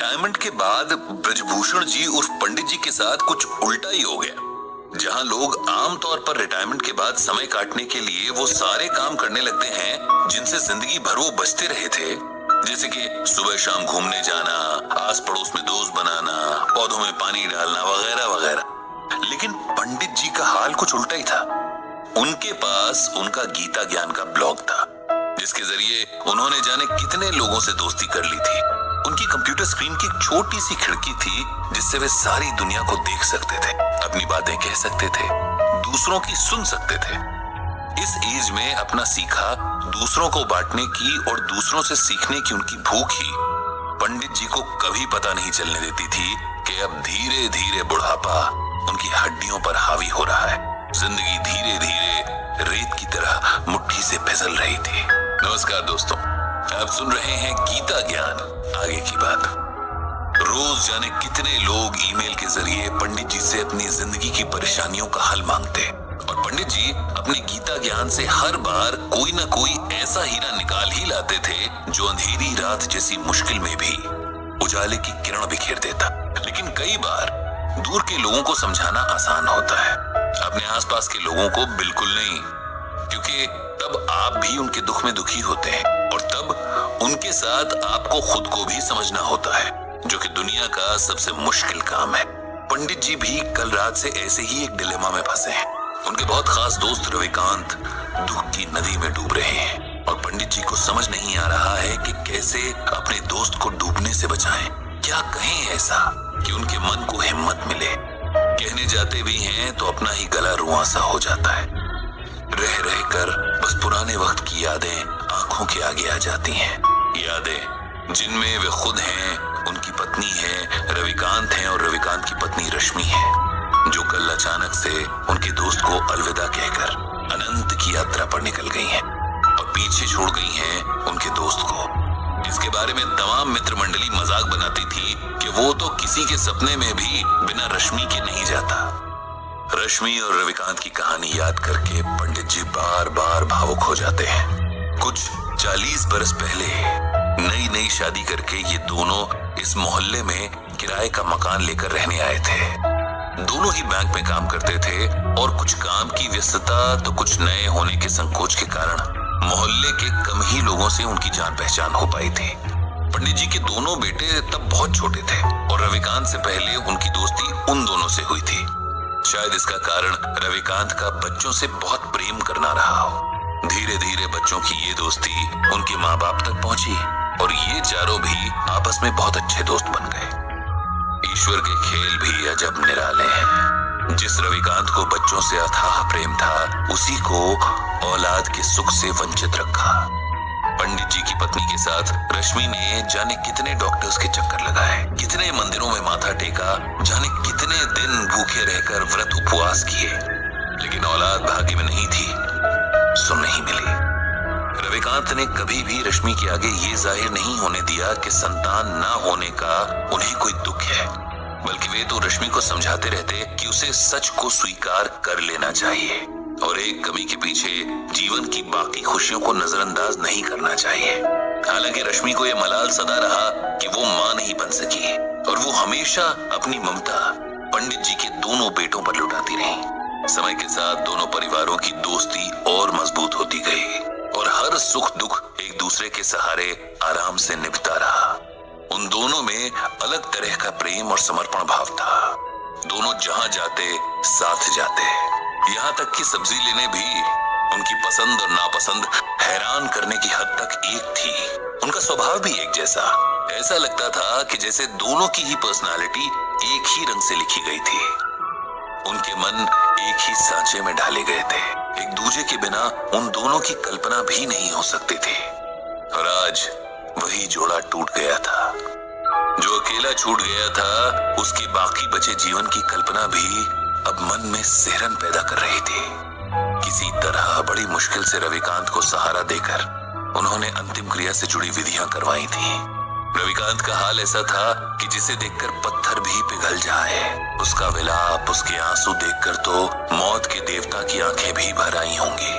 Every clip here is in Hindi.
रिटायरमेंट के बाद ब्रजभूषण जी उर्फ पंडित जी के साथ कुछ उल्टा ही हो गया। जहां लोग आमतौर पर रिटायरमेंट के बाद समय काटने के लिए वो सारे काम करने लगते हैं जिनसे जिंदगी भर वो बचते रहे थे, जैसे कि सुबह शाम घूमने जाना, आस पड़ोस में दोस्त बनाना, पौधों में पानी डालना वगैरह वगैरह। लेकिन पंडित जी का हाल कुछ उल्टा ही था। उनके पास उनका गीता ज्ञान का ब्लॉग था, जिसके जरिए उन्होंने जाने कितने लोगों से दोस्ती कर ली थी। उनकी कंप्यूटर स्क्रीन की एक छोटी सी खिड़की थी जिससे वे सारी दुनिया को देख सकते थे, अपनी बातें कह सकते थे, दूसरों की सुन सकते थे। इस एज में अपना सीखा दूसरों को बांटने की और दूसरों से सीखने की उनकी भूख ही पंडित जी को कभी पता नहीं चलने देती थी कि अब धीरे धीरे बुढ़ापा उनकी हड्डियों पर हावी हो रहा है। जिंदगी धीरे धीरे रेत की तरह मुट्ठी से फिसल रही थी। नमस्कार दोस्तों, आप सुन रहे हैं गीता ज्ञान, आगे की बात। रोज जाने कितने लोग ईमेल के जरिए पंडित जी से अपनी जिंदगी की परेशानियों का हल मांगते, और पंडित जी अपने गीता ज्ञान से हर बार कोई ना कोई ऐसा हीरा निकाल ही लाते थे जो अंधेरी रात जैसी मुश्किल में भी उजाले की किरण बिखेर देता। लेकिन कई बार दूर के लोगों को समझाना आसान होता है, अपने आसपास के लोगों को बिल्कुल नहीं, क्योंकि तब आप भी उनके दुख में दुखी होते हैं और तब उनके साथ आपको खुद को भी समझना होता है, जो कि दुनिया का सबसे मुश्किल काम है। पंडित जी भी कल रात से ऐसे ही एक डिलेमा में फंसे हैं। उनके बहुत खास दोस्त रविकांत दुख की नदी में डूब रहे हैं और पंडित जी को समझ नहीं आ रहा है कि कैसे अपने दोस्त को डूबने से बचाएं। क्या कहें ऐसा कि उनके मन को हिम्मत मिले। कहने जाते भी हैं तो अपना ही गला रुआंसा हो जाता है। रह रह कर बस पुराने वक्त की यादें आंखों के आगे आ जाती हैं। यादें जिनमें वे खुद हैं, उनकी पत्नी है, रविकांत हैं और रविकांत की पत्नी रश्मि है, जो कल अचानक से उनके दोस्त को अलविदा कहकर अनंत की यात्रा पर निकल गई हैं और पीछे छोड़ गई हैं उनके दोस्त को। इसके बारे में तमाम मित्र मंडली मजाक बनाती थी कि वो तो किसी के सपने में भी बिना रश्मि के नहीं जाता। रश्मि और रविकांत की कहानी याद करके पंडित जी बार बार भावुक हो जाते हैं। कुछ 40 बरस पहले नई नई शादी करके ये दोनों इस मोहल्ले में किराए का मकान लेकर रहने आए थे। दोनों ही बैंक में काम करते थे और कुछ काम की व्यस्तता तो कुछ नए होने के संकोच के कारण मोहल्ले के कम ही लोगों से उनकी जान पहचान हो पाई थी। पंडित जी के दोनों बेटे तब बहुत छोटे थे और रविकांत से पहले उनकी दोस्ती उन दोनों से हुई थी। शायद इसका कारण रविकांत का बच्चों से बहुत प्रेम करना रहा हो। धीरे धीरे बच्चों की ये दोस्ती उनके माँ बाप तक पहुंची और ये चारों भी आपस में बहुत अच्छे दोस्त बन गए। ईश्वर के खेल भी अजब निराले हैं। जिस रविकांत को बच्चों से अथाह प्रेम था, उसी को औलाद के सुख से वंचित रखा। पंडित जी की पत्नी के साथ रश्मि ने जाने कितने डॉक्टर्स के चक्कर लगाए, कितने मंदिरों में माथा टेका, जाने कितने दिन भूखे रहकर व्रत उपवास किए, लेकिन औलाद भाग्य में नहीं थी, सो नहीं मिली। रविकांत ने कभी भी रश्मि के आगे ये जाहिर नहीं होने दिया कि संतान ना होने का उन्हें कोई दुख है, बल्कि वे तो रश्मि को समझाते रहते कि उसे सच को स्वीकार कर लेना चाहिए और एक कमी के पीछे जीवन की बाकी खुशियों को नजरअंदाज नहीं करना चाहिए। हालांकि रश्मि को यह मलाल सदा रहा कि वो मां नहीं बन सकी और वो हमेशा अपनी ममता पंडित जी के दोनों बेटों पर लुटाती रही। समय के साथ दोनों परिवारों की दोस्ती और मजबूत होती गई और हर सुख दुख एक दूसरे के सहारे आराम से निभता रहा। उन दोनों में अलग तरह का प्रेम और समर्पण भाव था। दोनों जहां जाते साथ जाते, यहाँ तक कि सब्जी लेने भी उनकी पसंद और नापसंद हैरान करने की हद तक एक थी। उनका स्वभाव भी एक जैसा, ऐसा लगता था कि जैसे दोनों की ही पर्सनालिटी एक ही रंग से लिखी गई थी। उनके मन एक ही सांचे में ढाले गए थे। एक दूसरे के बिना उन दोनों की कल्पना भी नहीं हो सकती थी और आज वही जोड़ा टूट गया था। जो अकेला छूट गया था, उसके बाकी बचे जीवन की कल्पना भी अब मन में सिहरन पैदा कर रही थी। किसी तरह बड़ी मुश्किल से रविकांत को सहारा देकर उन्होंने अंतिम क्रिया से जुड़ी विधियां करवाई थी। रविकांत का हाल ऐसा था कि जिसे देखकर पत्थर भी पिघल जाए। उसका विलाप, उसके आंसू देखकर तो मौत के देवता की आंखें भी भर आई होंगी।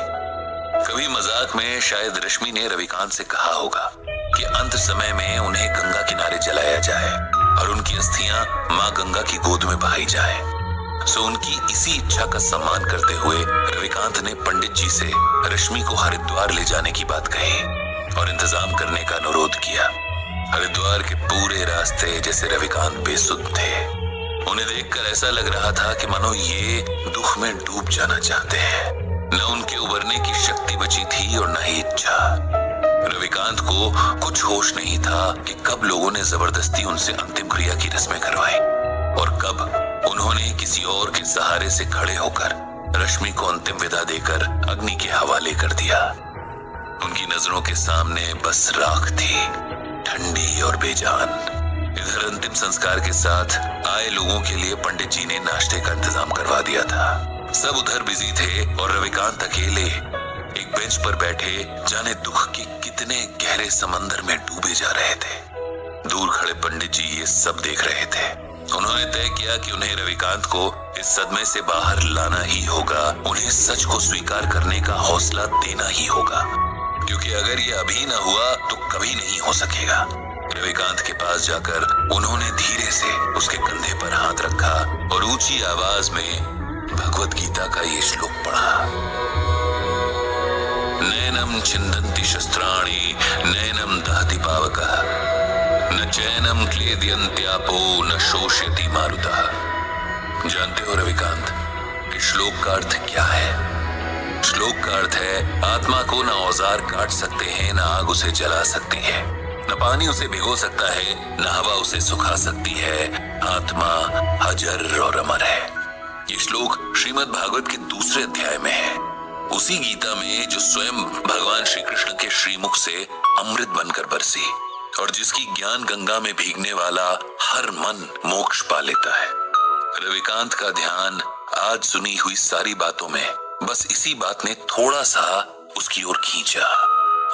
कभी मजाक में शायद रश्मि ने रविकांत से कहा होगा कि अंत समय में उन्हें गंगा किनारे जलाया जाए। और उनकी अस्थियां मां गंगा की गोद में बहाई जाए। सो उनकी इसी इच्छा का सम्मान करते हुए रविकांत ने पंडित जी से रश्मि को हरिद्वार ले जाने की बात कही और इंतजाम करने का अनुरोध किया। हरिद्वार के पूरे रास्ते जैसे रविकांत बेसुध थे। उन्हें देखकर ऐसा लग रहा था कि मानो ये दुख में डूब जाना चाहते हैं। न उनके उबरने की शक्ति बची थी और न ही इच्छा। रविकांत को कुछ होश नहीं था कि कब लोगों ने जबरदस्ती उनसे अंतिम क्रिया की रस्में करवाई और कब उन्होंने किसी और के सहारे से खड़े होकर रश्मि को अंतिम विदा देकर अग्नि के हवाले कर दिया। उनकी नजरों के सामने बस राख थी, ठंडी और बेजान। इधर अंतिम संस्कार के साथ आए लोगों के लिए पंडित जी ने नाश्ते का इंतजाम करवा दिया था। सब उधर बिजी थे और रविकांत अकेले एक बेंच पर बैठे जाने दुख के कितने गहरे समंदर में डूबे जा रहे थे। दूर खड़े पंडित जी ये सब देख रहे थे। उन्होंने तय किया कि उन्हें रविकांत को इस सदमे से बाहर लाना ही होगा, उन्हें सच को स्वीकार करने का हौसला देना ही होगा, क्योंकि अगर ये अभी ना हुआ तो कभी नहीं हो सकेगा। रविकांत के पास जाकर उन्होंने धीरे से उसके कंधे पर हाथ रखा और ऊंची आवाज में भगवत गीता का ये श्लोक पढ़ा। नैनम छिन्दन्ति शस्त्राणि नैनम दहति पावकः न चैनम क्लेदयन्त्यापो न शोष्यति मारुतः। जानते हो रविकांत, इस श्लोक का अर्थ क्या है? श्लोक का अर्थ है आत्मा को न औजार काट सकते हैं, न आग उसे जला सकती है, न पानी उसे भिगो सकता है, न हवा उसे सुखा सकती है। आत्मा अजर और अमर है। ये श्लोक श्रीमद् भागवत के दूसरे अध्याय में है, उसी गीता में जो स्वयं भगवान श्री कृष्ण के श्रीमुख से अमृत बनकर बरसी और जिसकी ज्ञान गंगा में भीगने वाला हर मन मोक्ष पा लेता है। रविकांत का ध्यान आज सुनी हुई सारी बातों में बस इसी बात ने थोड़ा सा उसकी ओर खींचा।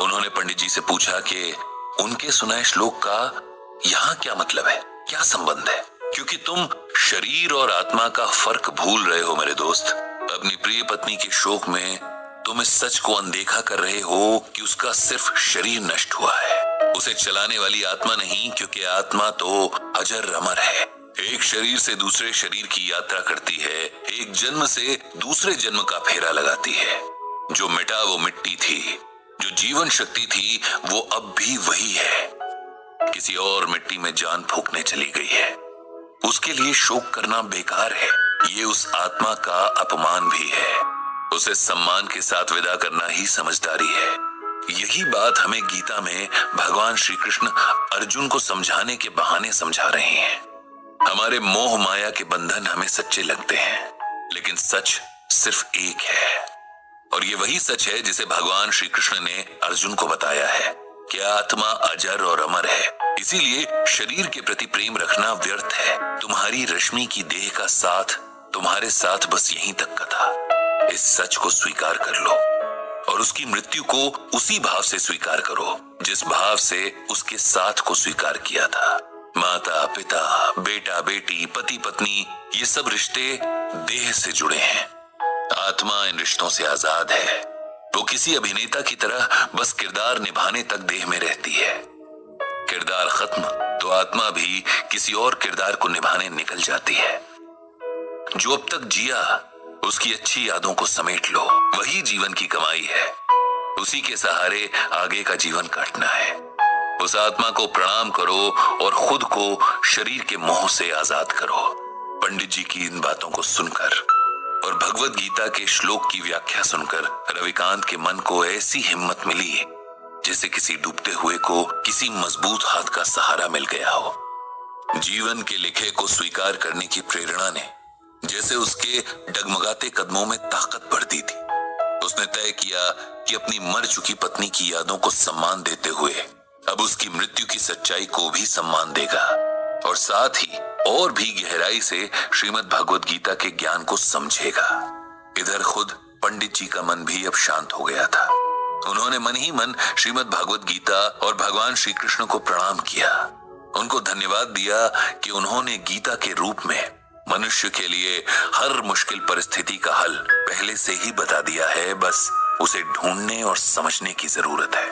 उन्होंने पंडित जी से पूछा कि उनके सुनाए श्लोक का यहाँ क्या मतलब है, क्या संबंध है? क्योंकि तुम शरीर और आत्मा का फर्क भूल रहे हो मेरे दोस्त। अपनी प्रिय पत्नी के शोक में तुम इस सच को अनदेखा कर रहे हो कि उसका सिर्फ शरीर नष्ट हुआ है, उसे चलाने वाली आत्मा नहीं, क्योंकि आत्मा तो अजर अमर है। एक शरीर से दूसरे शरीर की यात्रा करती है, एक जन्म से दूसरे जन्म का फेरा लगाती है। जो मिटा वो मिट्टी थी, जो जीवन शक्ति थी वो अब भी वही है, किसी और मिट्टी में जान फूंकने चली गई है। उसके लिए शोक करना बेकार है, ये उस आत्मा का अपमान भी है। उसे सम्मान के साथ विदा करना ही समझदारी है। यही बात हमें गीता में भगवान श्री कृष्ण अर्जुन को समझाने के बहाने समझा रहे हैं। हमारे मोह माया के बंधन हमें सच्चे लगते हैं, लेकिन सच सिर्फ एक है, और ये वही सच है जिसे भगवान श्री कृष्ण ने अर्जुन को बताया है कि आत्मा अजर और अमर है। इसीलिए शरीर के प्रति प्रेम रखना व्यर्थ है। तुम्हारी रश्मि की देह का साथ तुम्हारे साथ बस यहीं तक का था। इस सच को स्वीकार कर लो और उसकी मृत्यु को उसी भाव से स्वीकार करो जिस भाव से उसके साथ को स्वीकार किया था। माता पिता, बेटा बेटी, पति पत्नी, ये सब रिश्ते देह से जुड़े हैं। आत्मा इन रिश्तों से आजाद है। वो किसी अभिनेता की तरह बस किरदार निभाने तक देह में रहती है। किरदार खत्म तो आत्मा भी किसी और किरदार को निभाने निकल जाती है। जो अब तक जिया उसकी अच्छी यादों को समेट लो, वही जीवन की कमाई है। उसी के सहारे आगे का जीवन काटना है। उस आत्मा को प्रणाम करो और खुद को शरीर के मोह से आजाद करो। पंडित जी की इन बातों को सुनकर और भगवत गीता के श्लोक की व्याख्या सुनकर रविकांत के मन को ऐसी हिम्मत मिली जैसे किसी डूबते हुए को किसी मजबूत हाथ का सहारा मिल गया हो। जीवन के लिखे को स्वीकार करने की प्रेरणा ने जैसे उसके डगमगाते कदमों में ताकत भर दी थी। उसने तय किया कि अपनी मर चुकी पत्नी की यादों को सम्मान देते हुए अब उसकी मृत्यु की सच्चाई को भी सम्मान देगा और साथ ही और भी गहराई से श्रीमद् भागवत गीता के ज्ञान को समझेगा। इधर खुद पंडित जी का मन भी अब शांत हो गया था। उन्होंने मन ही मन श्रीमद् भागवत गीता और भगवान श्री कृष्ण को प्रणाम किया। उनको धन्यवाद दिया कि उन्होंने गीता के रूप में मनुष्य के लिए हर मुश्किल परिस्थिति का हल पहले से ही बता दिया है, बस उसे ढूंढने और समझने की जरूरत है।